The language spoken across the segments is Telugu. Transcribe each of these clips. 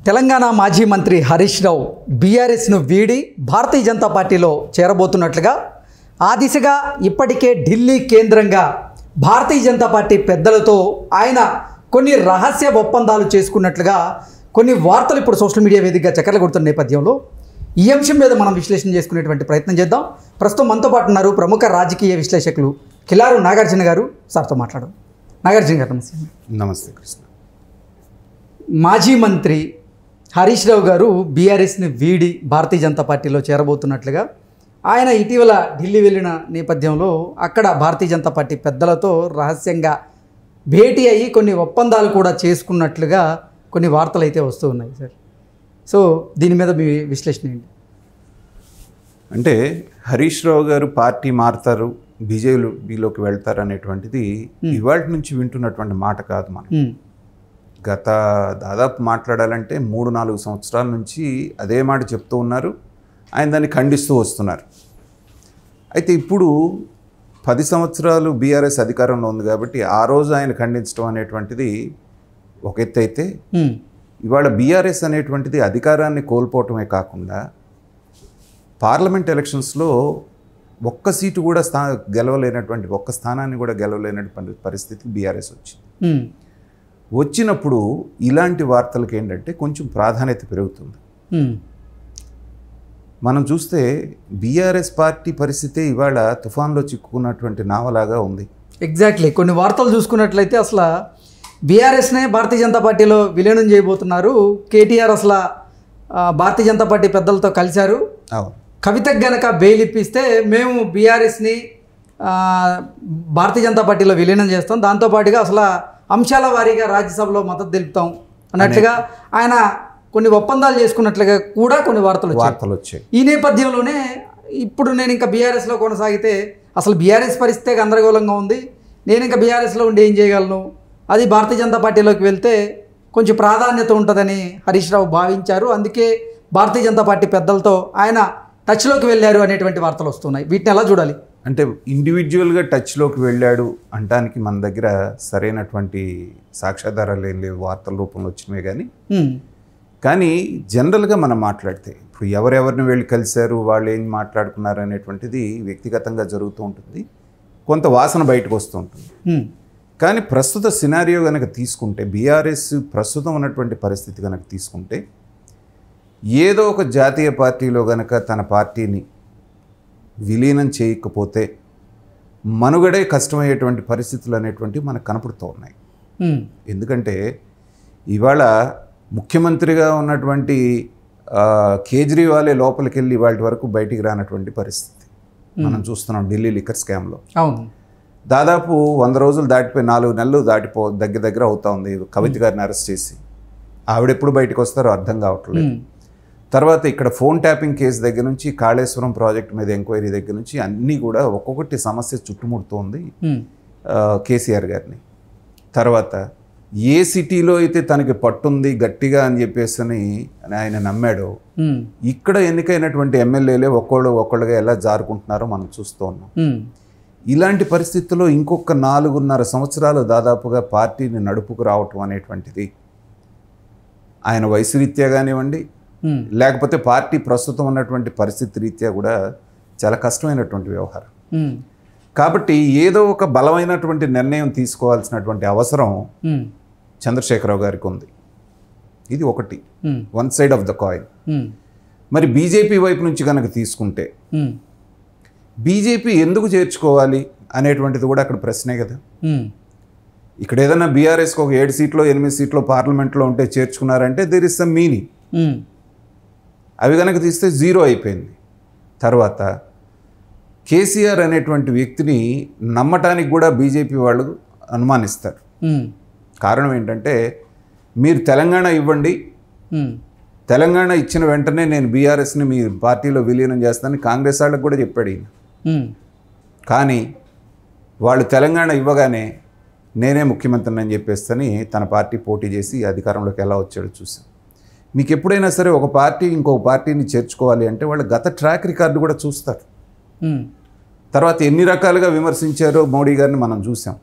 తెలంగాణ మాజీ మంత్రి హరీష్ రావు బీఆర్ఎస్ను వీడి భారతీయ జనతా పార్టీలో చేరబోతున్నట్లుగా ఆ దిశగా ఇప్పటికే ఢిల్లీ కేంద్రంగా భారతీయ జనతా పార్టీ పెద్దలతో ఆయన కొన్ని రహస్య ఒప్పందాలు చేసుకున్నట్లుగా కొన్ని వార్తలు ఇప్పుడు సోషల్ మీడియా వేదికగా చక్కర్లు కొడుతున్న నేపథ్యంలో ఈ అంశం మీద మనం విశ్లేషణ చేసుకునేటువంటి ప్రయత్నం చేద్దాం. ప్రస్తుతం మనతో పాటు ఉన్నారు ప్రముఖ రాజకీయ విశ్లేషకులు కిలారు నాగార్జున గారు. సార్తో మాట్లాడడం. నాగార్జున గారు నమస్తే. నమస్తే కృష్ణ. మాజీ మంత్రి హరీష్ రావు గారు బీఆర్ఎస్ని వీడి భారతీయ జనతా పార్టీలో చేరబోతున్నట్లుగా ఆయన ఇటీవల ఢిల్లీ వెళ్ళిన నేపథ్యంలో అక్కడ భారతీయ జనతా పార్టీ పెద్దలతో రహస్యంగా భేటీ అయ్యి కొన్ని ఒప్పందాలు కూడా చేసుకున్నట్లుగా కొన్ని వార్తలు అయితే వస్తూ ఉన్నాయి సార్. సో దీని మీద మీ విశ్లేషణ ఏంటి? అంటే హరీష్ రావు గారు పార్టీ మారుతారు, బీజేపీలోకి వెళ్తారు అనేటువంటిది ఇవాళ నుంచి వింటున్నటువంటి మాట కాదు. మనం గత దాదాపు మాట్లాడాలంటే 3-4 సంవత్సరాల నుంచి అదే మాట చెప్తూ ఉన్నారు. ఆయన దాన్ని ఖండిస్తూ వస్తున్నారు. అయితే ఇప్పుడు 10 సంవత్సరాలు బీఆర్ఎస్ అధికారంలో ఉంది కాబట్టి ఆ రోజు ఆయన ఖండించడం అనేటువంటిది ఒక ఎత్తు అయితే, ఇవాళ బీఆర్ఎస్ అనేటువంటిది అధికారాన్ని కోల్పోవటమే కాకుండా పార్లమెంట్ ఎలక్షన్స్లో ఒక్క సీటు కూడా గెలవలేనటువంటి ఒక్క స్థానాన్ని కూడా గెలవలేనటువంటి పరిస్థితి బీఆర్ఎస్ వచ్చింది. వచ్చినప్పుడు ఇలాంటి వార్తలకు ఏంటంటే కొంచెం ప్రాధాన్యత పెరుగుతుంది. మనం చూస్తే బీఆర్ఎస్ పార్టీ పరిస్థితి ఇవాళ తుఫాన్లో చిక్కుకున్నటువంటి నావలాగా ఉంది. ఎగ్జాక్ట్లీ. కొన్ని వార్తలు చూసుకున్నట్లయితే అసలు బీఆర్ఎస్నే భారతీయ జనతా పార్టీలో విలీనం చేయబోతున్నారు. కేటీఆర్ అసలు భారతీయ జనతా పార్టీ పెద్దలతో కలిశారు. కవితకు గనక బెయిల్ ఇప్పిస్తే మేము బీఆర్ఎస్ని భారతీయ జనతా పార్టీలో విలీనం చేస్తాం, దాంతోపాటుగా అసలు అంశాల వారీగా రాజ్యసభలో మద్దతు తెలుపుతాం అన్నట్లుగా ఆయన కొన్ని ఒప్పందాలు చేసుకున్నట్లుగా కూడా కొన్ని వార్తలు వచ్చాయి. ఈ నేపథ్యంలోనే ఇప్పుడు నేను ఇంకా బీఆర్ఎస్లో కొనసాగితే అసలు బీఆర్ఎస్ పరిస్థితే గందరగోళంగా ఉంది, నేను ఇంకా బీఆర్ఎస్లో ఉండి ఏం చేయగలను, అది భారతీయ జనతా పార్టీలోకి వెళ్తే కొంచెం ప్రాధాన్యత ఉంటుందని హరీష్ రావు భావించారు. అందుకే భారతీయ జనతా పార్టీ పెద్దలతో ఆయన టచ్లోకి వెళ్ళారు అనేటువంటి వార్తలు వస్తున్నాయి. వీటిని ఎలా చూడాలి? అంటే ఇండివిజువల్గా టచ్లోకి వెళ్ళాడు అంటానికి మన దగ్గర సరైనటువంటి సాక్ష్యాధారాలు ఏం లేవు, వార్తల రూపంలో వచ్చినవే. కానీ జనరల్గా మనం మాట్లాడితే ఇప్పుడు ఎవరెవరిని వెళ్ళి కలిశారు, వాళ్ళు ఏం మాట్లాడుకున్నారు అనేటువంటిది వ్యక్తిగతంగా జరుగుతూ ఉంటుంది, కొంత వాసన బయటకు వస్తూ ఉంటుంది. కానీ ప్రస్తుత సినారియో కనుక తీసుకుంటే, బీఆర్ఎస్ ప్రస్తుతం ఉన్నటువంటి పరిస్థితి కనుక తీసుకుంటే, ఏదో ఒక జాతీయ పార్టీలో కనుక తన పార్టీని విలీనం చేయకపోతే మనుగడే కష్టమయ్యేటువంటి పరిస్థితులు అనేటువంటివి మనకు కనపడుతూ ఉన్నాయి. ఎందుకంటే ఇవాళ ముఖ్యమంత్రిగా ఉన్నటువంటి కేజ్రీవాలే లోపలికి వెళ్ళి వాటి వరకు బయటికి రానటువంటి పరిస్థితి మనం చూస్తున్నాం. ఢిల్లీ లిక్కర్ స్కామ్లో దాదాపు 100 రోజులు దాటిపోయి 4 నెలలు దగ్గర అవుతా ఉంది కవిత గారిని అరెస్ట్ చేసి. ఆవిడెప్పుడు బయటకు వస్తారో అర్థం కావట్లేదు. తర్వాత ఇక్కడ ఫోన్ ట్యాపింగ్ కేసు దగ్గర నుంచి కాళేశ్వరం ప్రాజెక్టు మీద ఎంక్వైరీ దగ్గర నుంచి అన్నీ కూడా ఒక్కొక్కటి సమస్య చుట్టుముడుతోంది కేసీఆర్ గారిని. తర్వాత ఏ సిటీలో అయితే తనకి పట్టుంది గట్టిగా అని చెప్పేసి ఆయన నమ్మాడో, ఇక్కడ ఎన్నికైనటువంటి ఎమ్మెల్యేలే ఒక్కళ్ళుగా ఎలా జారుకుంటున్నారో మనం చూస్తూ ఉన్నాం. ఇలాంటి పరిస్థితుల్లో ఇంకొక 4.5 సంవత్సరాలు దాదాపుగా పార్టీని నడుపుకు రావటం అనేటువంటిది ఆయన వయసు రీత్యా కానివ్వండి, లేకపోతే పార్టీ ప్రస్తుతం ఉన్నటువంటి పరిస్థితి రీత్యా కూడా చాలా కష్టమైనటువంటి వ్యవహారం. కాబట్టి ఏదో ఒక బలమైనటువంటి నిర్ణయం తీసుకోవాల్సినటువంటి అవసరం చంద్రశేఖరరావు గారికి ఉంది. ఇది ఒకటి, one side of the coin. మరి బీజేపీ వైపు నుంచి కనుక తీసుకుంటే బీజేపీ ఎందుకు చేర్చుకోవాలి అనేటువంటిది కూడా అక్కడ ప్రశ్నే కదా. ఇక్కడ ఏదైనా బీఆర్ఎస్కి ఒక 7 సీట్లో 8 సీట్లో పార్లమెంట్లో ఉంటే చేర్చుకున్నారంటే దేర్ ఇస్ సమ్ మీనింగ్. అవి కనుక తీస్తే 0 అయిపోయింది. తర్వాత కేసీఆర్ అనేటువంటి వ్యక్తిని నమ్మటానికి కూడా బీజేపీ వాళ్ళు అనుమానిస్తారు. కారణం ఏంటంటే, మీరు తెలంగాణ ఇవ్వండి, తెలంగాణ ఇచ్చిన వెంటనే నేను బీఆర్ఎస్ని మీ పార్టీలో విలీనం చేస్తానని కాంగ్రెస్ వాళ్ళకి కూడా చెప్పాడు ఈయన. కానీ వాళ్ళు తెలంగాణ ఇవ్వగానే నేనే ముఖ్యమంత్రిని అని చెప్పేస్తని తన పార్టీ పోటీ చేసి అధికారంలోకి ఎలా వచ్చాడో చూసాం. మీకు ఎప్పుడైనా సరే ఒక పార్టీ ఇంకొక పార్టీని చేర్చుకోవాలి అంటే వాళ్ళ గత ట్రాక్ రికార్డు కూడా చూస్తారు. తర్వాత ఎన్ని రకాలుగా విమర్శించారో మోడీ గారిని మనం చూసాం.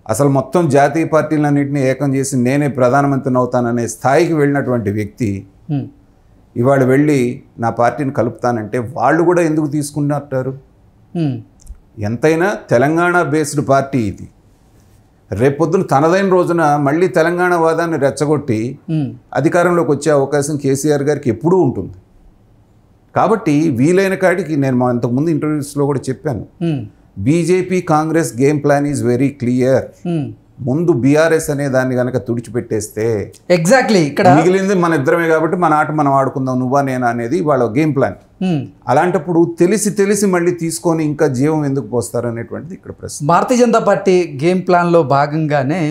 అసలు మొత్తం జాతీయ పార్టీలన్నింటినీ ఏకం చేసి నేనే ప్రధానమంత్రిని అవుతాననే స్థాయికి వెళ్ళినటువంటి వ్యక్తి ఇవాళ వెళ్ళి నా పార్టీని కలుపుతానంటే వాళ్ళు కూడా ఎందుకు తీసుకున్నట్టారు? ఎంతైనా తెలంగాణ బేస్డ్ పార్టీ ఇది. రేపొద్దున తనదైన రోజున మళ్ళీ తెలంగాణ వాదాన్ని రెచ్చగొట్టి అధికారంలోకి వచ్చే అవకాశం కేసీఆర్ గారికి ఎప్పుడూ ఉంటుంది. కాబట్టి వీలైన కాడికి నేను ఇంతకుముందు ఇంటర్వ్యూస్లో కూడా చెప్పాను, BJP Congress game plan is very clear. ముందు బీఆర్ఎస్ అనే దాన్ని కనుక తుడిచిపెట్టేస్తే ఎగ్జాక్ట్లీ ఇక్కడ మిగిలింది మన ఇద్దరమే కాబట్టి మన ఆట మనం ఆడుకుందాం నువ్వా నేనా అనేది వాళ్ళ గేమ్ ప్లాన్. అలాంటప్పుడు తెలిసి మళ్ళీ తీసుకొని ఇంకా జీవం ఎందుకు పోస్తారు అనేటువంటిది ఇక్కడ ప్రశ్న. భారతీయ జనతా పార్టీ గేమ్ ప్లాన్లో భాగంగానే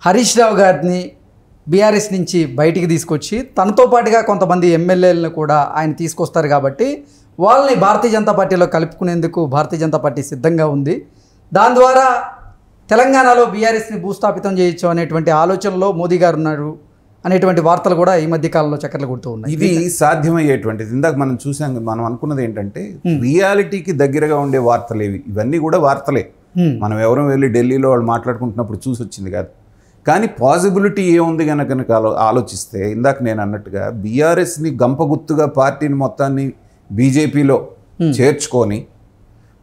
హరీష్ రావు గారిని బీఆర్ఎస్ నుంచి బయటికి తీసుకొచ్చి తనతో పాటుగా కొంతమంది ఎమ్మెల్యేలను కూడా ఆయన తీసుకొస్తారు కాబట్టి వాళ్ళని భారతీయ జనతా పార్టీలో కలుపుకునేందుకు భారతీయ జనతా పార్టీ సిద్ధంగా ఉంది. దాని ద్వారా తెలంగాణలో బీఆర్ఎస్ని భూస్థాపితం చేయొచ్చు అనేటువంటి ఆలోచనలో మోదీ గారు ఉన్నారు అనేటువంటి వార్తలు కూడా ఈ మధ్య కాలంలో చక్కర్లు కొడుతూ ఉన్నాయి. ఇది సాధ్యమయ్యేటువంటిది. ఇందాక మనం చూసాం, మనం అనుకున్నది ఏంటంటే రియాలిటీకి దగ్గరగా ఉండే వార్తలేవి. ఇవన్నీ కూడా వార్తలే, మనం ఎవరో వెళ్ళి ఢిల్లీలో వాళ్ళు మాట్లాడుకుంటున్నప్పుడు చూసి వచ్చింది కాదు. కానీ పాసిబిలిటీ ఏముంది కనుక ఆలోచిస్తే ఇందాక నేను అన్నట్టుగా బీఆర్ఎస్ని గంపగుత్తుగా పార్టీని మొత్తాన్ని బీజేపీలో చేర్చుకొని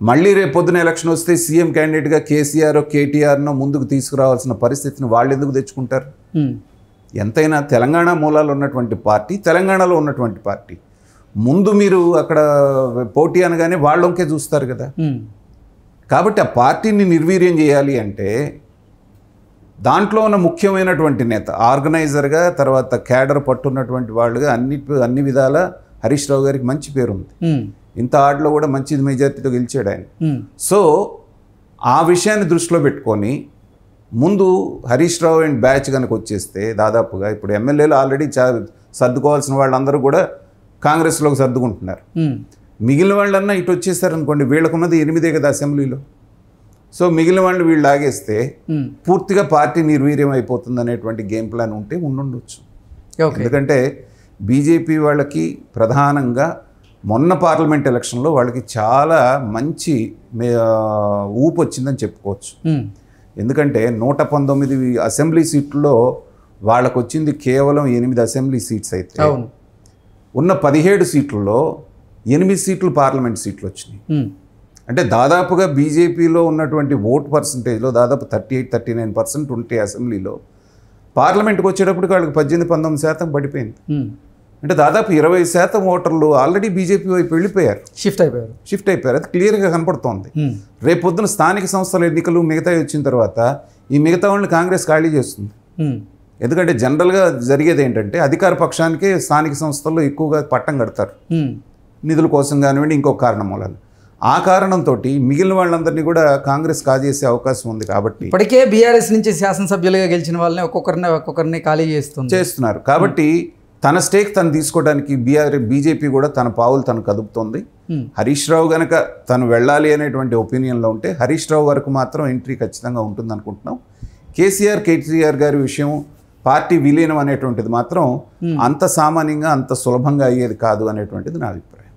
మళ్ళీ రేపు పొద్దున ఎలక్షన్ వస్తే సీఎం క్యాండిడేట్గా కేసీఆర్ కేటీఆర్నో ముందుకు తీసుకురావాల్సిన పరిస్థితిని వాళ్ళు ఎందుకు తెచ్చుకుంటారు? ఎంతైనా తెలంగాణ మూలాలు ఉన్నటువంటి పార్టీ, తెలంగాణలో ఉన్నటువంటి పార్టీ. ముందు మీరు అక్కడ పోటీ అనగానే వాళ్ళొంకే చూస్తారు కదా. కాబట్టి ఆ పార్టీని నిర్వీర్యం చేయాలి అంటే దాంట్లో ఉన్న ముఖ్యమైనటువంటి నేత, ఆర్గనైజర్గా, తర్వాత క్యాడర్ పట్టున్నటువంటి వాళ్ళుగా అన్ని విధాల హరీష్ రావు గారికి మంచి పేరు ఉంది. ఇంత ఆటలో కూడా మంచి మెజార్టీతో గెలిచాడు ఆయన. సో ఆ విషయాన్ని దృష్టిలో పెట్టుకొని ముందు హరీష్ రావు అండ్ బ్యాచ్ కనుక వచ్చేస్తే దాదాపుగా ఇప్పుడు ఎమ్మెల్యేలు ఆల్రెడీ సర్దుకోవాల్సిన వాళ్ళందరూ కూడా కాంగ్రెస్లోకి సర్దుకుంటున్నారు. మిగిలిన వాళ్ళన్నా ఇటు వచ్చేసారనుకోండి, వీళ్ళకున్నది 8 కదా అసెంబ్లీలో. సో మిగిలిన వాళ్ళు వీళ్ళు ఆగేస్తే పూర్తిగా పార్టీ నిర్వీర్యం అయిపోతుంది అనేటువంటి గేమ్ ప్లాన్ ఉంటే ఉండుండొచ్చు. ఎందుకంటే బీజేపీ వాళ్ళకి ప్రధానంగా మొన్న పార్లమెంట్ ఎలక్షన్లో వాళ్ళకి చాలా మంచి ఊపు వచ్చిందని చెప్పుకోవచ్చు. ఎందుకంటే 119 అసెంబ్లీ సీట్లలో వాళ్ళకు వచ్చింది కేవలం 8 అసెంబ్లీ సీట్స్ అయితే ఉన్న 17 సీట్లలో 8 సీట్లు పార్లమెంట్ సీట్లు వచ్చినాయి. అంటే దాదాపుగా బీజేపీలో ఉన్నటువంటి ఓట్ పర్సంటేజ్లో దాదాపు 38-39% ఉంటే అసెంబ్లీలో, పార్లమెంట్కి వచ్చేటప్పటికి వాళ్ళకి 18-19% పడిపోయింది. అంటే దాదాపు 20% ఓటర్లు ఆల్రెడీ బీజేపీ వైపు వెళ్ళిపోయారు, షిఫ్ట్ అయిపోయారు. అది క్లియర్గా కనపడుతోంది. రేపు పొద్దున స్థానిక సంస్థల ఎన్నికలు మిగతా వచ్చిన తర్వాత ఈ మిగతా వాళ్ళని కాంగ్రెస్ ఖాళీ చేస్తుంది. ఎందుకంటే జనరల్గా జరిగేది ఏంటంటే అధికార పక్షానికే స్థానిక సంస్థల్లో ఎక్కువగా పట్టం కడతారు, నిధుల కోసం కానివ్వండి, ఇంకొక కారణం మూలాన. ఆ కారణంతో మిగిలిన వాళ్ళందరినీ కూడా కాంగ్రెస్ కాజేసే అవకాశం ఉంది. కాబట్టి ఇప్పటికే బీఆర్ఎస్ నుంచి శాసనసభ్యులుగా గెలిచిన వాళ్ళని ఒక్కొక్కరిని ఖాళీ చేస్తున్నారు. కాబట్టి తన స్టేక్ తను తీసుకోవడానికి బీజేపీ కూడా తన పావులు తను కదుపుతోంది. హరీష్ రావు గనక తను వెళ్ళాలి అనేటువంటి ఒపీనియన్లో ఉంటే హరీష్ రావు వరకు మాత్రం ఎంట్రీ ఖచ్చితంగా ఉంటుంది అనుకుంటున్నాం. కేటీఆర్ గారి విషయం, పార్టీ విలీనం అనేటువంటిది మాత్రం అంత సామాన్యంగా అంత సులభంగా అయ్యేది కాదు అనేటువంటిది నా అభిప్రాయం.